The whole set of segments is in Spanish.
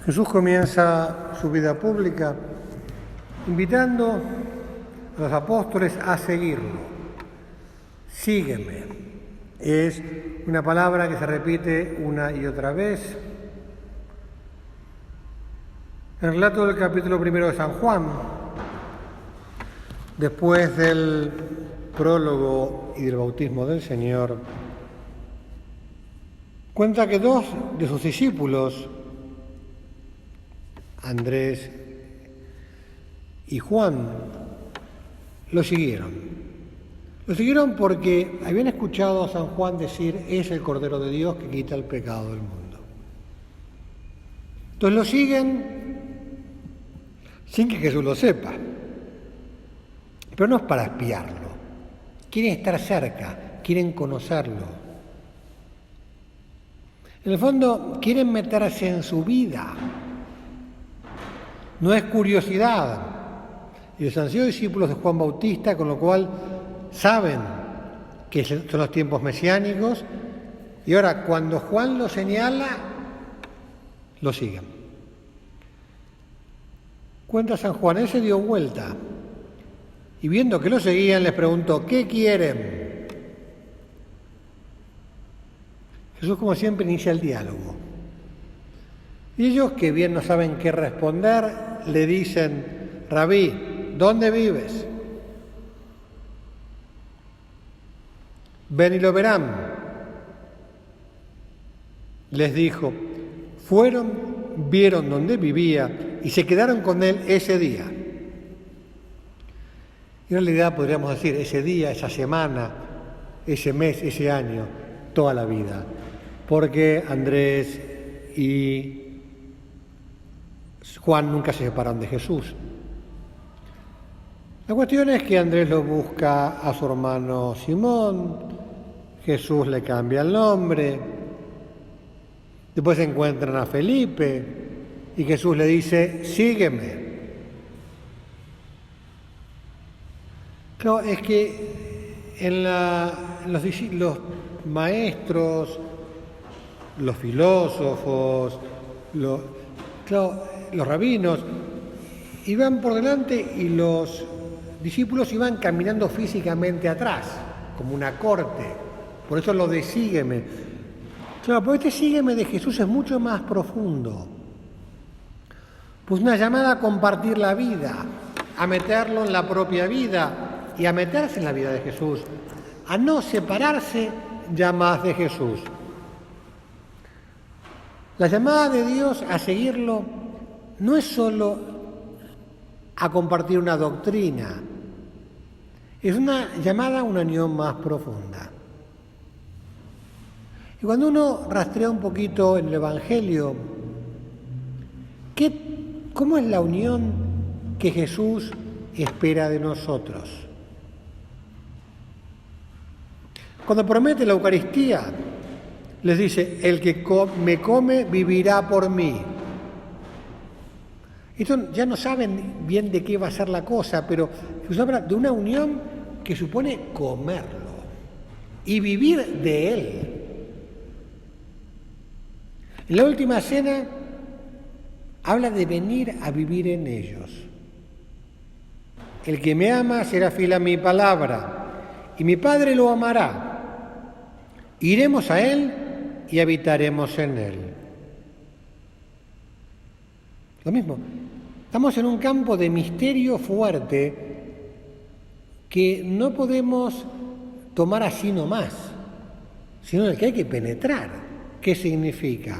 Jesús comienza su vida pública invitando a los apóstoles a seguirlo. Sígueme. Es una palabra que se repite una y otra vez. En el relato del capítulo 1 de San Juan, después del prólogo y del bautismo del Señor, cuenta que dos de sus discípulos, Andrés y Juan, lo siguieron. Lo siguieron porque habían escuchado a San Juan decir: es el Cordero de Dios que quita el pecado del mundo. Entonces lo siguen sin que Jesús lo sepa. Pero no es para espiarlo. Quieren estar cerca, quieren conocerlo. En el fondo, quieren meterse en su vida. No es curiosidad. Ellos han sido discípulos de Juan Bautista, con lo cual saben que son los tiempos mesiánicos, y ahora cuando Juan lo señala, lo siguen. Cuenta San Juan, él se dio vuelta y viendo que lo seguían les preguntó: ¿qué quieren? Jesús, como siempre, inicia el diálogo. Y ellos, que bien no saben qué responder, le dicen: Rabí, ¿dónde vives? Ven y lo verán. Les dijo: fueron, vieron dónde vivía y se quedaron con él ese día. Y en realidad podríamos decir ese día, esa semana, ese mes, ese año, toda la vida. Porque Andrés y Juan nunca se separaron de Jesús. La cuestión es que Andrés lo busca a su hermano Simón, Jesús le cambia el nombre, después encuentran a Felipe y Jesús le dice: sígueme. Claro, es que los maestros, los filósofos, los rabinos iban por delante y los discípulos iban caminando físicamente atrás, como una corte. Por eso lo de sígueme. Claro, pero este sígueme de Jesús es mucho más profundo. Pues una llamada a compartir la vida, a meterlo en la propia vida y a meterse en la vida de Jesús, a no separarse ya más de Jesús. La llamada de Dios a seguirlo no es solo a compartir una doctrina, es una llamada a una unión más profunda. Y cuando uno rastrea un poquito en el Evangelio, ¿cómo es la unión que Jesús espera de nosotros? Cuando promete la Eucaristía, les dice: el que me come vivirá por mí. Esto ya no saben bien de qué va a ser la cosa, pero Jesús habla de una unión que supone comerlo y vivir de Él. En la última cena habla de venir a vivir en ellos. El que me ama será fiel a mi palabra, y mi Padre lo amará. Iremos a Él y habitaremos en Él. Lo mismo, estamos en un campo de misterio fuerte que no podemos tomar así nomás, sino en el que hay que penetrar. ¿Qué significa?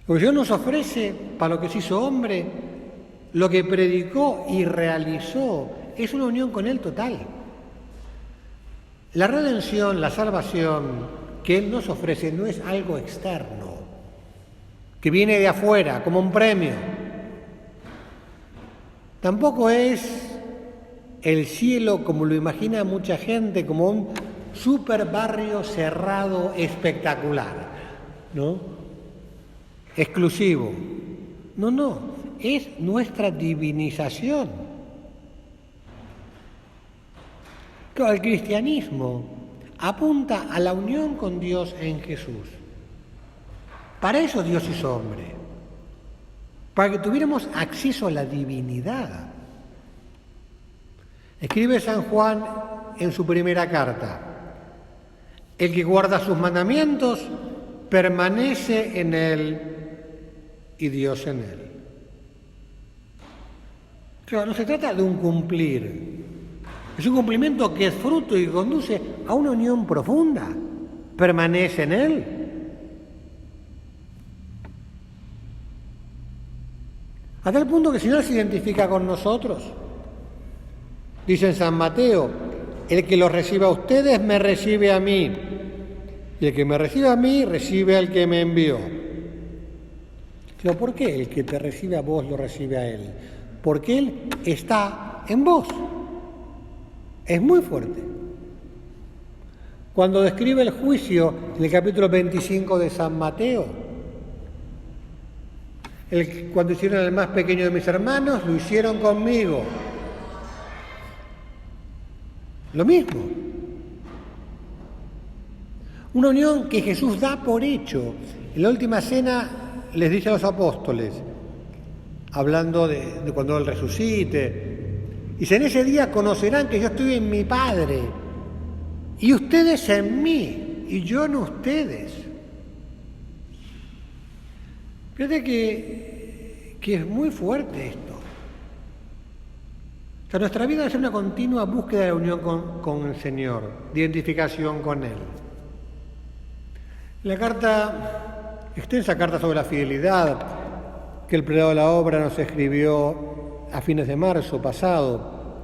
Lo que Dios nos ofrece para lo que se hizo hombre, lo que predicó y realizó, es una unión con Él total. La redención, la salvación que Él nos ofrece no es algo externo, que viene de afuera, como un premio. Tampoco es el cielo, como lo imagina mucha gente, como un super barrio cerrado espectacular, ¿no? Exclusivo. No, es nuestra divinización. Claro, el cristianismo apunta a la unión con Dios en Jesús. Para eso Dios hizo hombre, para que tuviéramos acceso a la divinidad. Escribe San Juan en su primera carta: el que guarda sus mandamientos permanece en él y Dios en él. Claro, no se trata de un cumplir, es un cumplimiento que es fruto y conduce a una unión profunda. Permanece en él. A tal punto que el Señor se identifica con nosotros. Dice en San Mateo: el que los reciba a ustedes me recibe a mí, y el que me recibe a mí recibe al que me envió. Pero ¿por qué el que te recibe a vos lo recibe a él? Porque él está en vos. Es muy fuerte. Cuando describe el juicio en el capítulo 25 de San Mateo, cuando hicieron al más pequeño de mis hermanos, lo hicieron conmigo. Lo mismo. Una unión que Jesús da por hecho. En la última cena les dice a los apóstoles, hablando de cuando Él resucite, dice: en ese día conocerán que yo estoy en mi Padre, y ustedes en mí, y yo en ustedes. Fíjate que es muy fuerte esto. O sea, nuestra vida debe ser una continua búsqueda de unión con el Señor, de identificación con Él. La extensa carta sobre la fidelidad que el prelado de la obra nos escribió a fines de marzo pasado,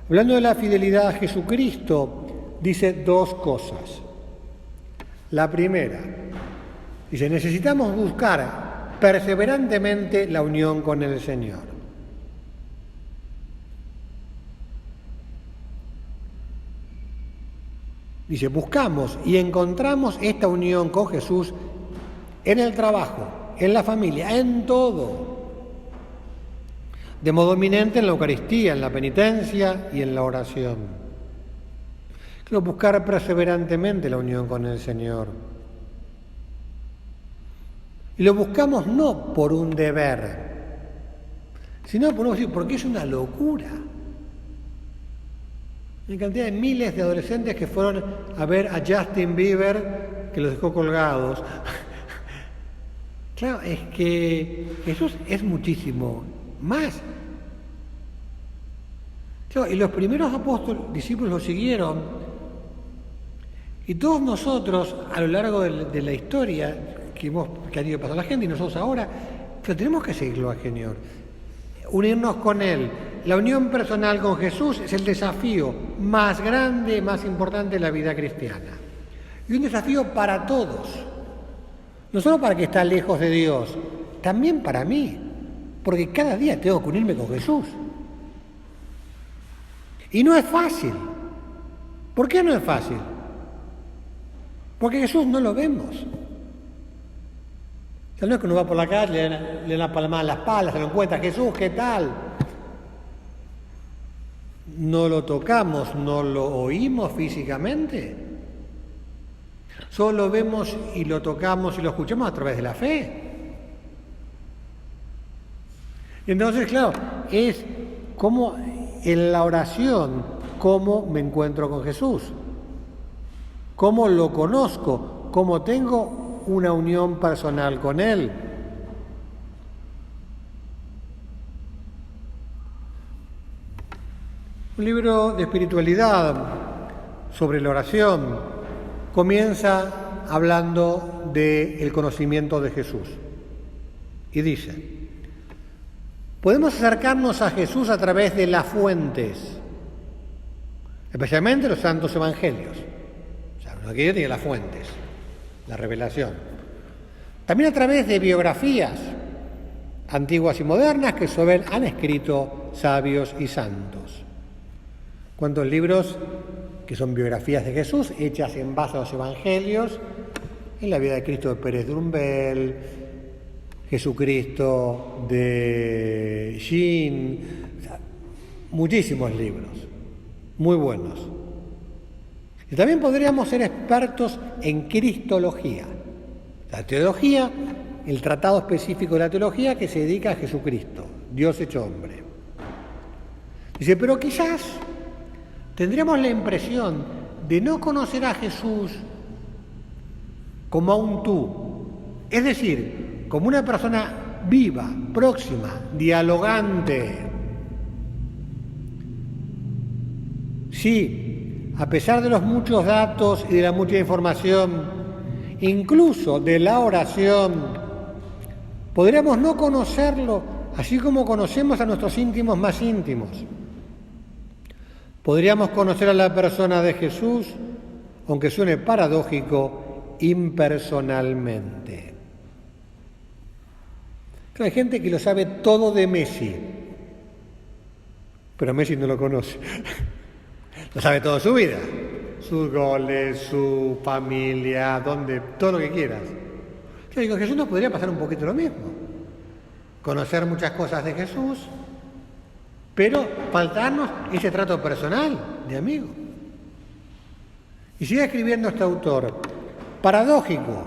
hablando de la fidelidad a Jesucristo, dice dos cosas. La primera, dice: necesitamos buscar perseverantemente la unión con el Señor. Dice, buscamos y encontramos esta unión con Jesús en el trabajo, en la familia, en todo. De modo eminente en la Eucaristía, en la penitencia y en la oración. Quiero buscar perseverantemente la unión con el Señor. Y lo buscamos no por un deber, sino porque es una locura. Hay cantidad de miles de adolescentes que fueron a ver a Justin Bieber, que los dejó colgados. Claro, es que Jesús es muchísimo más. Claro, y los primeros discípulos lo siguieron. Y todos nosotros, a lo largo de la historia que han ido pasando la gente, y nosotros ahora, pero tenemos que seguirlo al Señor. Unirnos con Él. La unión personal con Jesús es el desafío más grande, más importante de la vida cristiana. Y un desafío para todos. No solo para el que está lejos de Dios, también para mí. Porque cada día tengo que unirme con Jesús. Y no es fácil. ¿Por qué no es fácil? Porque Jesús no lo vemos. O sea, no es que uno va por la calle, le da una palmada en la espalda, se lo encuentra: Jesús, ¿qué tal? No lo tocamos, no lo oímos físicamente. Solo lo vemos y lo tocamos y lo escuchamos a través de la fe. Y entonces, claro, es como en la oración, cómo me encuentro con Jesús, cómo lo conozco, cómo tengo una unión personal con Él. Un libro de espiritualidad sobre la oración comienza hablando del conocimiento de Jesús y dice: podemos acercarnos a Jesús a través de las fuentes, especialmente los santos evangelios. O sea, aquello tiene las fuentes, la revelación. También a través de biografías antiguas y modernas que sobre él han escrito sabios y santos. ¿Cuántos libros que son biografías de Jesús hechas en base a los evangelios? En la vida de Cristo de Pérez Drumbel, Jesucristo de Shin, o sea, muchísimos libros, muy buenos. Y también podríamos ser expertos en cristología, la teología el tratado específico de la teología que se dedica a Jesucristo, Dios hecho hombre. Dice, pero quizás tendríamos la impresión de no conocer a Jesús como a un tú, es decir, como una persona viva, próxima, dialogante. Sí, a pesar de los muchos datos y de la mucha información, incluso de la oración, podríamos no conocerlo así como conocemos a nuestros íntimos más íntimos. Podríamos conocer a la persona de Jesús, aunque suene paradójico, impersonalmente. Hay gente que lo sabe todo de Messi, pero Messi no lo conoce. Lo sabe todo su vida, sus goles, su familia, todo lo que quieras. Yo digo, Jesús nos podría pasar un poquito lo mismo. Conocer muchas cosas de Jesús, pero faltarnos ese trato personal de amigo. Y sigue escribiendo este autor, paradójico,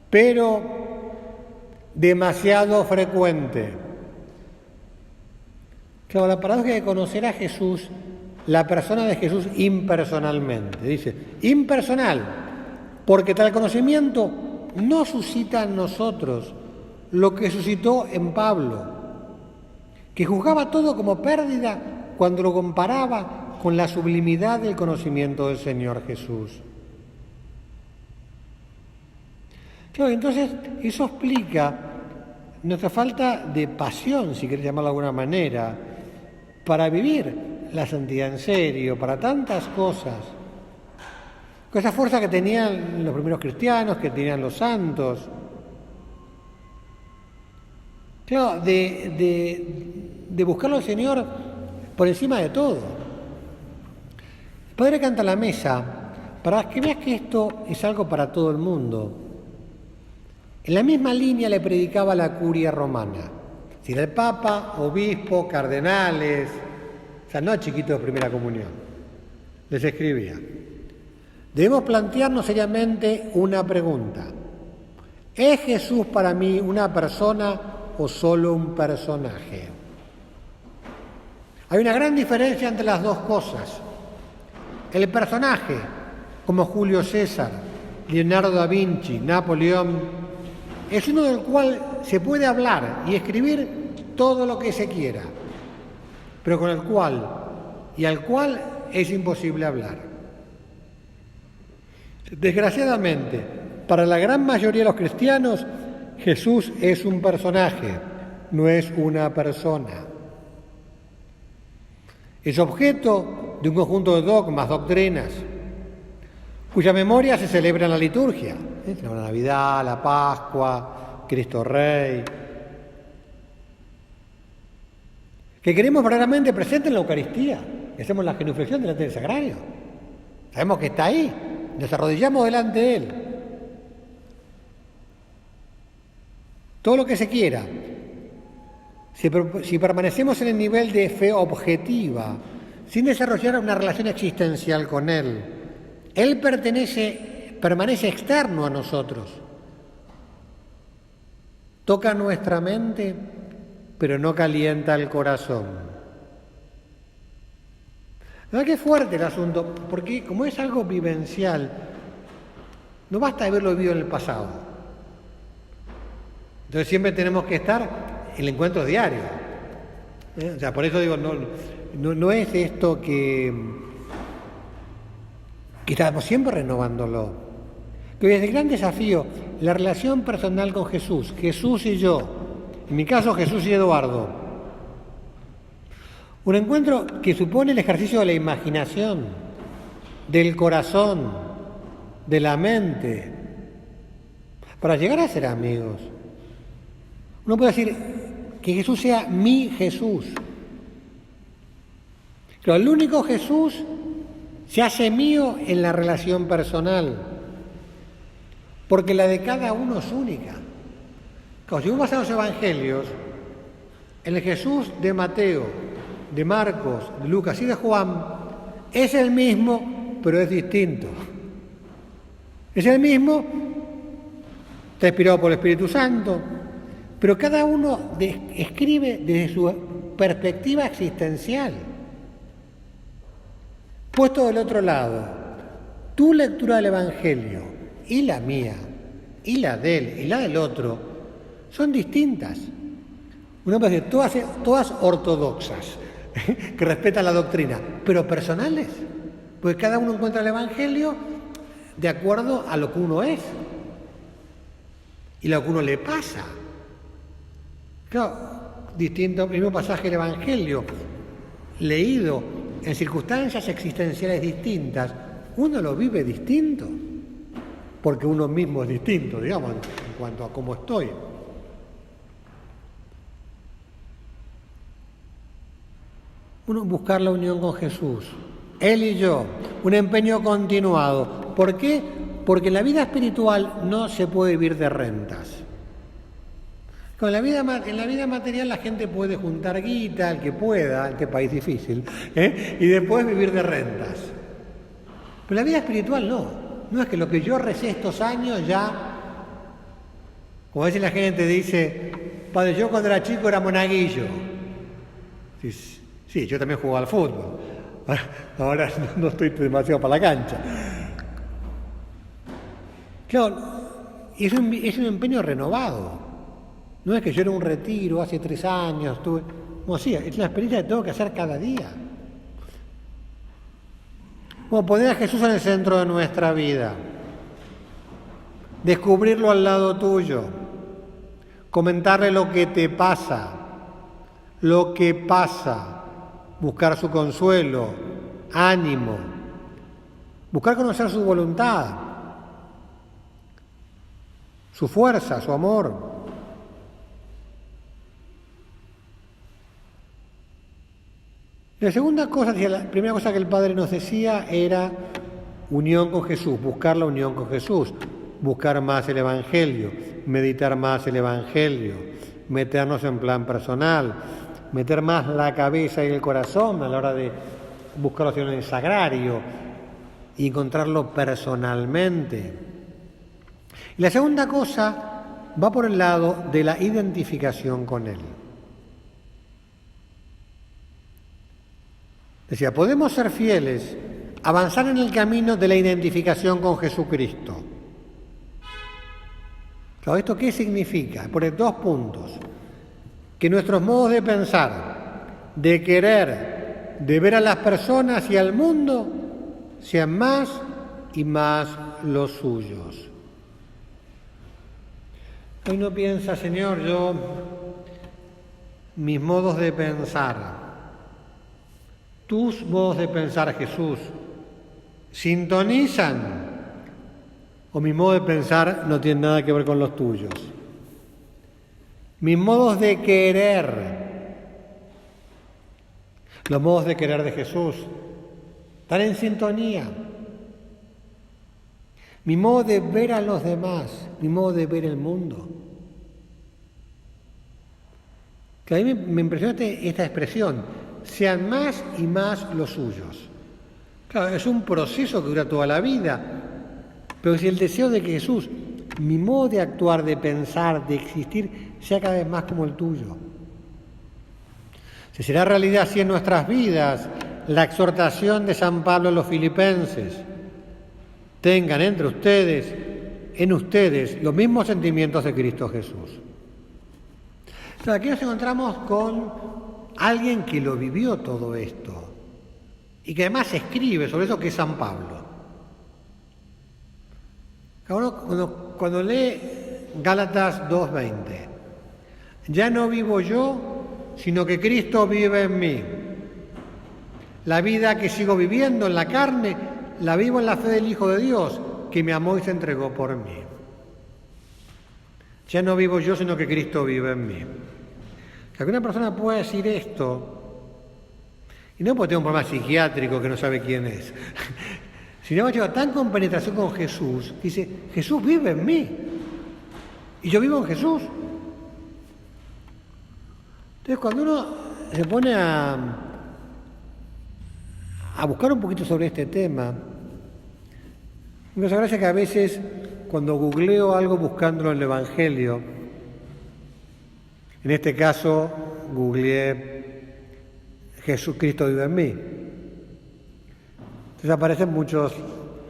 pero demasiado frecuente. Claro, la paradoja de conocer a Jesús, la persona de Jesús impersonalmente. Dice, impersonal, porque tal conocimiento no suscita en nosotros lo que suscitó en Pablo, que juzgaba todo como pérdida cuando lo comparaba con la sublimidad del conocimiento del Señor Jesús. Claro, entonces eso explica nuestra falta de pasión, si querés llamarlo de alguna manera, para vivir la santidad en serio, para tantas cosas. Con esa fuerza que tenían los primeros cristianos, que tenían los santos. Claro, de buscarlo al Señor por encima de todo. El Padre canta la mesa para que veas que esto es algo para todo el mundo. En la misma línea le predicaba la curia romana. Si era el Papa, obispo, cardenales, o sea, no chiquitos de primera comunión. Les escribía. Debemos plantearnos seriamente una pregunta. ¿Es Jesús para mí una persona o solo un personaje? Hay una gran diferencia entre las dos cosas. El personaje, como Julio César, Leonardo da Vinci, Napoleón, es uno del cual se puede hablar y escribir todo lo que se quiera, pero con el cual y al cual es imposible hablar. Desgraciadamente, para la gran mayoría de los cristianos, Jesús es un personaje, no es una persona. Es objeto de un conjunto de dogmas, doctrinas, cuya memoria se celebra en la liturgia. La Navidad, la Pascua, Cristo Rey. Que queremos verdaderamente presente en la Eucaristía. Que hacemos la genuflexión delante del sagrario. Sabemos que está ahí. Nos arrodillamos delante de Él. Todo lo que se quiera. Si permanecemos en el nivel de fe objetiva, sin desarrollar una relación existencial con Él, Él permanece externo a nosotros. Toca nuestra mente, pero no calienta el corazón. ¿Verdad que es fuerte el asunto? Porque como es algo vivencial, no basta haberlo vivido en el pasado. Entonces siempre tenemos que estar en el encuentro diario. O sea, por eso digo, no es esto que estamos siempre renovándolo. Que es el gran desafío, la relación personal con Jesús, Jesús y yo, en mi caso Jesús y Eduardo. Un encuentro que supone el ejercicio de la imaginación, del corazón, de la mente, para llegar a ser amigos. Uno puede decir que Jesús sea mi Jesús. Pero el único Jesús se hace mío en la relación personal, porque la de cada uno es única. Como si vos vas a los evangelios, el Jesús de Mateo, de Marcos, de Lucas y de Juan es el mismo, pero es distinto. Es el mismo, está inspirado por el Espíritu Santo, pero cada uno escribe desde su perspectiva existencial. Puesto del otro lado, tu lectura del Evangelio y la mía, y la de él, y la del otro, son distintas. Uno puede decir, todas ortodoxas, que respetan la doctrina, pero personales, porque cada uno encuentra el Evangelio de acuerdo a lo que uno es y lo que uno le pasa. Claro, distinto, el mismo pasaje del Evangelio, leído en circunstancias existenciales distintas, uno lo vive distinto, porque uno mismo es distinto, digamos, en cuanto a cómo estoy. Uno buscar la unión con Jesús, Él y yo, un empeño continuado. ¿Por qué? Porque en la vida espiritual no se puede vivir de rentas. En la vida material la gente puede juntar guita, el que pueda, este país difícil, y después vivir de rentas. Pero la vida espiritual no es que lo que yo recé estos años ya, como a veces la gente dice, padre, yo cuando era chico era monaguillo. Sí, yo también jugaba al fútbol, ahora no estoy demasiado para la cancha. Claro, es un empeño renovado. No es que yo era un retiro hace 3 años, es una experiencia que tengo que hacer cada día. Como poner a Jesús en el centro de nuestra vida, descubrirlo al lado tuyo, comentarle lo que te pasa, buscar su consuelo, ánimo, buscar conocer su voluntad, su fuerza, su amor. La segunda cosa, la primera cosa que el Padre nos decía era unión con Jesús, buscar la unión con Jesús, buscar más el Evangelio, meditar más el Evangelio, meternos en plan personal, meter más la cabeza y el corazón a la hora de buscarlo en el sagrario y encontrarlo personalmente. Y la segunda cosa va por el lado de la identificación con Él. Decía, podemos ser fieles, avanzar en el camino de la identificación con Jesucristo. Claro, ¿esto qué significa? Por 2 puntos. Que nuestros modos de pensar, de querer, de ver a las personas y al mundo sean más y más los suyos. Hoy no piensa, Señor, mis modos de pensar, tus modos de pensar, Jesús, sintonizan o mi modo de pensar no tiene nada que ver con los tuyos. Mis modos de querer, los modos de querer de Jesús, están en sintonía. Mi modo de ver a los demás, mi modo de ver el mundo. Que a mí me impresiona esta expresión, sean más y más los suyos. Claro, es un proceso que dura toda la vida, pero si el deseo de que Jesús, mi modo de actuar, de pensar, de existir, sea cada vez más como el tuyo. Si será realidad así en nuestras vidas, la exhortación de San Pablo a los filipenses, tengan en ustedes, los mismos sentimientos de Cristo Jesús. Entonces, aquí nos encontramos con alguien que lo vivió todo esto y que además escribe sobre eso, que es San Pablo. Cuando lee Gálatas 2:20, ya no vivo yo, sino que Cristo vive en mí. La vida que sigo viviendo en la carne, la vivo en la fe del Hijo de Dios, que me amó y se entregó por mí. Ya no vivo yo, sino que Cristo vive en mí. Que alguna persona pueda decir esto, y no porque tenga un problema psiquiátrico que no sabe quién es, sino que lleva tan con penetración con Jesús, dice, Jesús vive en mí, y yo vivo en Jesús. Entonces, cuando uno se pone a buscar un poquito sobre este tema, me hace gracia que a veces cuando googleo algo buscándolo en el Evangelio, en este caso googleé Jesucristo vive en mí. Entonces aparecen muchos,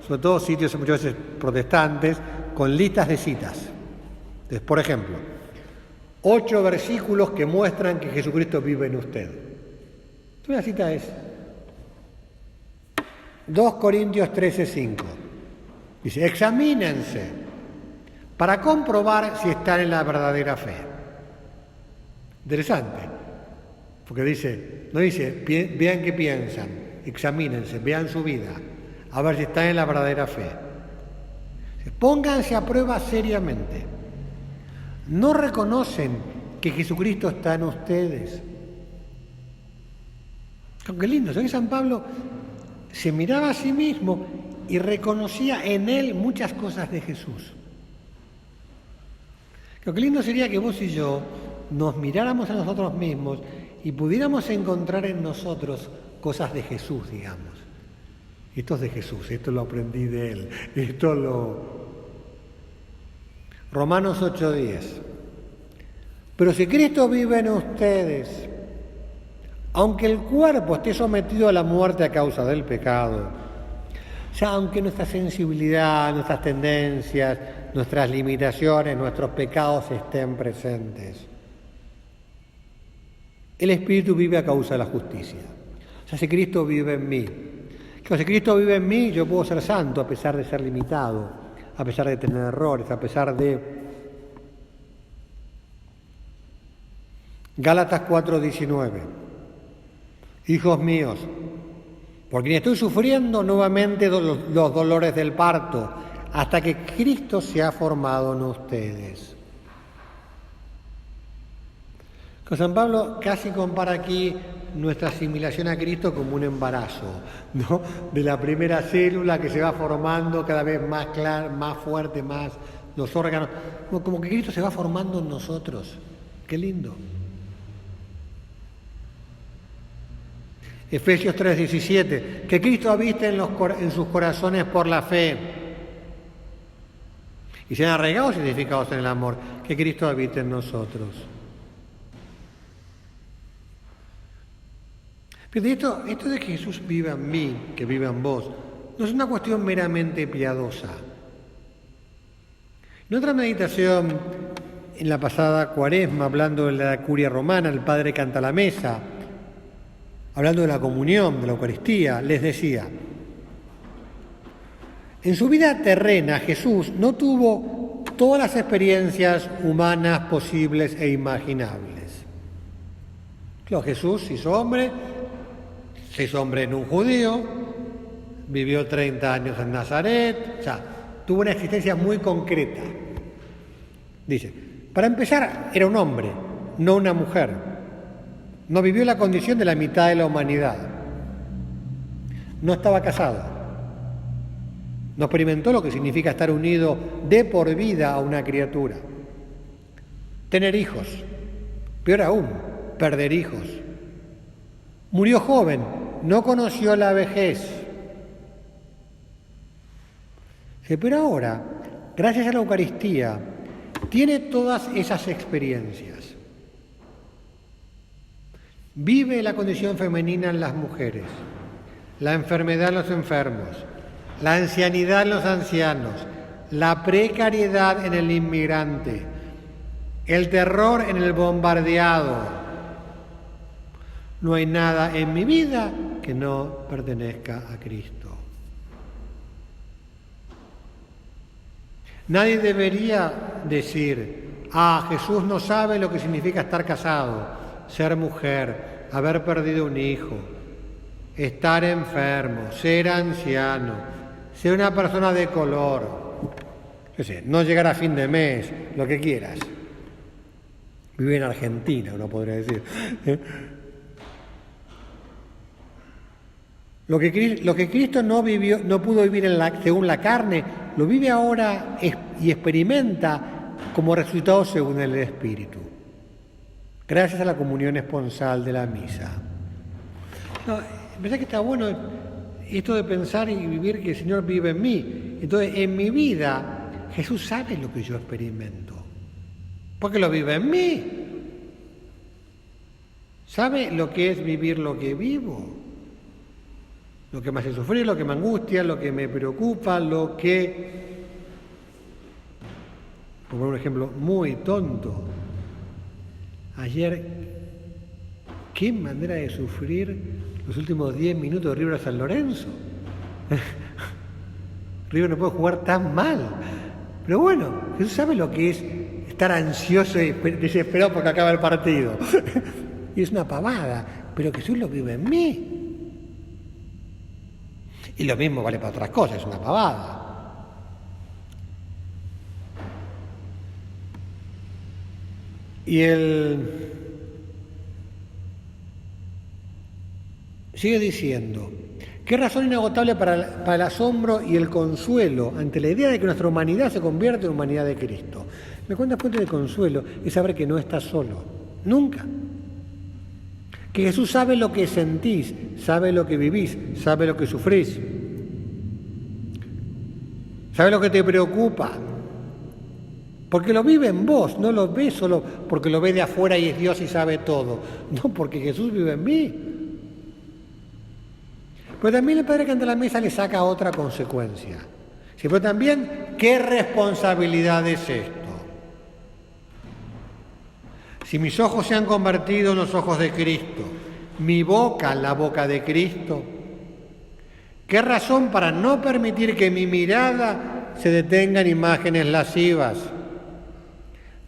sobre todo sitios muchas veces protestantes, con listas de citas. Entonces, por ejemplo, 8 versículos que muestran que Jesucristo vive en usted. Entonces, la cita es 2 Corintios 13:5. Dice, examínense para comprobar si están en la verdadera fe. Interesante, porque no dice, vean qué piensan, examínense, vean su vida, a ver si están en la verdadera fe. Pónganse a prueba seriamente. ¿No reconocen que Jesucristo está en ustedes? Qué lindo, ¿sabes? San Pablo se miraba a sí mismo y reconocía en él muchas cosas de Jesús. Lo que lindo sería que vos y yo nos miráramos a nosotros mismos y pudiéramos encontrar en nosotros cosas de Jesús, digamos. Esto es de Jesús, esto lo aprendí de él, Romanos 8:10. Pero si Cristo vive en ustedes, aunque el cuerpo esté sometido a la muerte a causa del pecado, o sea, aunque nuestra sensibilidad, nuestras tendencias, nuestras limitaciones, nuestros pecados estén presentes, el Espíritu vive a causa de la justicia. O sea, si Cristo vive en mí, si Cristo vive en mí, yo puedo ser santo a pesar de ser limitado, a pesar de tener errores, a pesar de... Gálatas 4:19. Hijos míos, por quien estoy sufriendo nuevamente los dolores del parto, hasta que Cristo se ha formado en ustedes. San Pablo casi compara aquí nuestra asimilación a Cristo como un embarazo, ¿no? De la primera célula que se va formando cada vez más clara, más fuerte, más los órganos, como que Cristo se va formando en nosotros. Qué lindo. Efesios 3:17, que Cristo habite en sus corazones por la fe y sean arraigados y edificados en el amor, que Cristo habite en nosotros. Pero esto de que Jesús viva en mí, que viva en vos, no es una cuestión meramente piadosa. En otra meditación, en la pasada Cuaresma, hablando de la curia romana, el Padre canta la mesa, hablando de la comunión, de la Eucaristía, les decía, en su vida terrena Jesús no tuvo todas las experiencias humanas posibles e imaginables. Claro, Jesús se hizo hombre en un judío, vivió 30 años en Nazaret, o sea, tuvo una existencia muy concreta. Dice, para empezar, era un hombre, no una mujer. No vivió la condición de la mitad de la humanidad. No estaba casado. No experimentó lo que significa estar unido de por vida a una criatura. Tener hijos. Peor aún, perder hijos. Murió joven, no conoció la vejez. Pero ahora, gracias a la Eucaristía, tiene todas esas experiencias. Vive la condición femenina en las mujeres, la enfermedad en los enfermos, la ancianidad en los ancianos, la precariedad en el inmigrante, el terror en el bombardeado. No hay nada en mi vida que no pertenezca a Cristo. Nadie debería decir, Jesús no sabe lo que significa estar casado, ser mujer, haber perdido un hijo, estar enfermo, ser anciano, ser una persona de color, no llegar a fin de mes, lo que quieras. Vive en Argentina, uno podría decir. Lo que Cristo no pudo vivir según la carne, lo vive ahora y experimenta como resultado según el Espíritu. Gracias a la comunión esponsal de la misa. Me parece que está bueno esto de pensar y vivir que el Señor vive en mí. Entonces, en mi vida Jesús sabe lo que yo experimento, porque lo vive en mí. Sabe lo que es vivir lo que vivo, lo que me hace sufrir, lo que me angustia, lo que me preocupa, lo que... Por poner un ejemplo muy tonto, ayer, qué manera de sufrir los últimos 10 minutos de River a San Lorenzo. River no puede jugar tan mal. Pero bueno, Jesús sabe lo que es estar ansioso y desesperado porque acaba el partido. Y es una pavada, pero Jesús lo vive en mí. Y lo mismo vale para otras cosas, es una pavada. Y él sigue diciendo, qué razón inagotable para el asombro y el consuelo ante la idea de que nuestra humanidad se convierte en humanidad de Cristo. Me cuenta fuente de consuelo es saber que no estás solo, nunca. Que Jesús sabe lo que sentís, sabe lo que vivís, sabe lo que sufrís, sabe lo que te preocupa. Porque lo vive en vos, no lo ves solo porque lo ve de afuera y es Dios y sabe todo. No, porque Jesús vive en mí. Pero también el Padre que ante la mesa le saca otra consecuencia. Sí, pero también, ¿qué responsabilidad es esto? Si mis ojos se han convertido en los ojos de Cristo, mi boca en la boca de Cristo, ¿qué razón para no permitir que mi mirada se detenga en imágenes lascivas?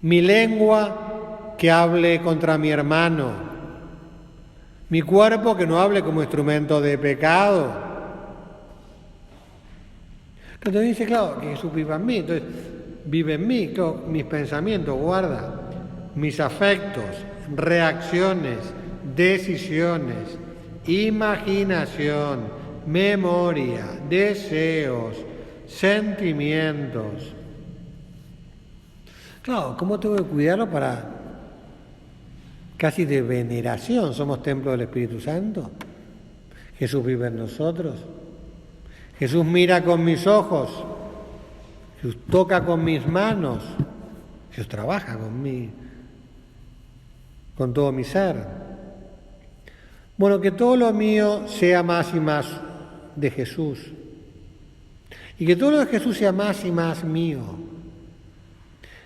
Mi lengua que hable contra mi hermano, mi cuerpo que no hable como instrumento de pecado. Entonces dice, claro, que Jesús vive en mí, entonces vive en mí, claro, mis pensamientos, guarda, mis afectos, reacciones, decisiones, imaginación, memoria, deseos, sentimientos. Claro, ¿cómo tengo que cuidarlo para casi de veneración? Somos templo del Espíritu Santo. Jesús vive en nosotros. Jesús mira con mis ojos. Jesús toca con mis manos. Jesús trabaja con todo mi ser. Bueno, que todo lo mío sea más y más de Jesús. Y que todo lo de Jesús sea más y más mío.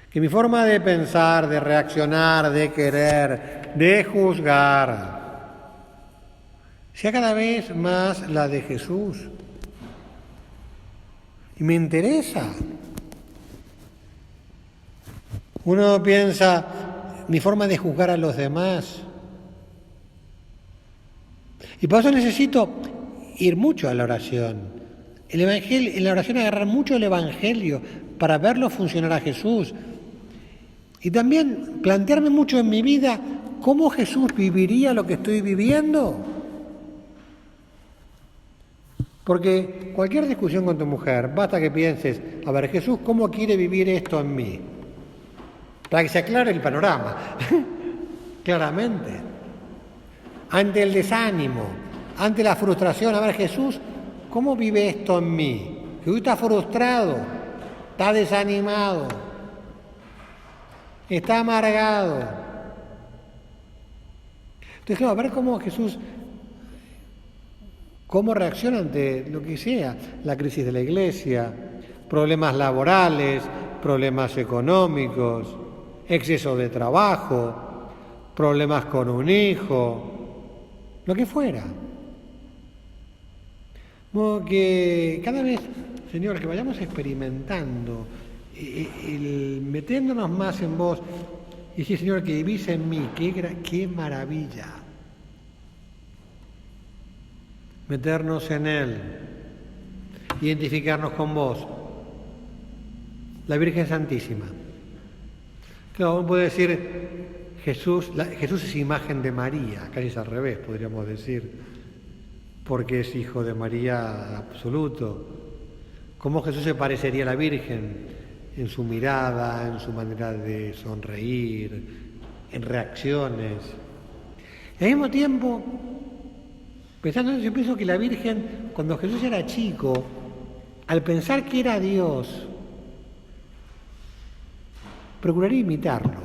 Que mi forma de pensar, de reaccionar, de querer, de juzgar, sea cada vez más la de Jesús. Y me interesa. Uno piensa, mi forma de juzgar a los demás. Y por eso necesito ir mucho a la oración. El evangelio, en la oración agarrar mucho el Evangelio para verlo funcionar a Jesús. Y también plantearme mucho en mi vida cómo Jesús viviría lo que estoy viviendo. Porque cualquier discusión con tu mujer, basta que pienses, a ver, Jesús, ¿cómo quiere vivir esto en mí? Para que se aclare el panorama, claramente. Ante el desánimo, ante la frustración, a ver, Jesús, ¿cómo vive esto en mí? Jesús está frustrado, está desanimado. Está amargado. Entonces, claro, a ver cómo Jesús, cómo reacciona ante lo que sea, la crisis de la iglesia, problemas laborales, problemas económicos, exceso de trabajo, problemas con un hijo, lo que fuera. Como que cada vez, Señor, que vayamos experimentando el metiéndonos más en vos y decir, Señor, que vivís en mí, qué maravilla. Meternos en Él, identificarnos con vos. La Virgen Santísima. Claro, uno puede decir, Jesús es imagen de María, casi es al revés, podríamos decir, porque es hijo de María absoluto. ¿Cómo Jesús se parecería a la Virgen? En su mirada, en su manera de sonreír, en reacciones. Y al mismo tiempo, pensando en eso, yo pienso que la Virgen, cuando Jesús era chico, al pensar que era Dios, procuraré imitarlo.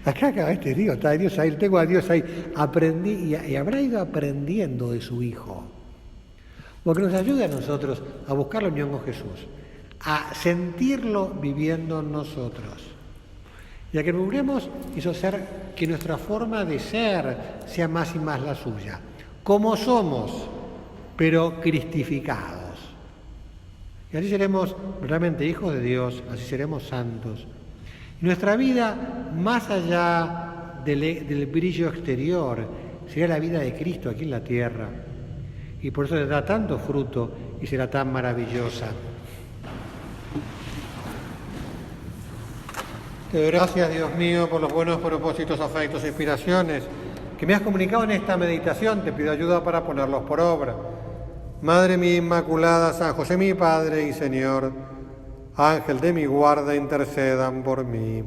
Acá te digo, está Dios ahí, tengo a Dios ahí, aprendí y habrá ido aprendiendo de su Hijo. Porque nos ayuda a nosotros a buscar la unión con Jesús, a sentirlo viviendo en nosotros. Y a que procuremos hizo ser que nuestra forma de ser sea más y más la suya, como somos, pero cristificados. Y así seremos realmente hijos de Dios, así seremos santos. Y nuestra vida, más allá del brillo exterior, será la vida de Cristo aquí en la tierra. Y por eso tendrá tanto fruto y será tan maravillosa. Te doy gracias, Dios mío, por los buenos propósitos, afectos e inspiraciones que me has comunicado en esta meditación. Te pido ayuda para ponerlos por obra. Madre mía Inmaculada, San José mi Padre y Señor, Ángel de mi guarda, intercedan por mí.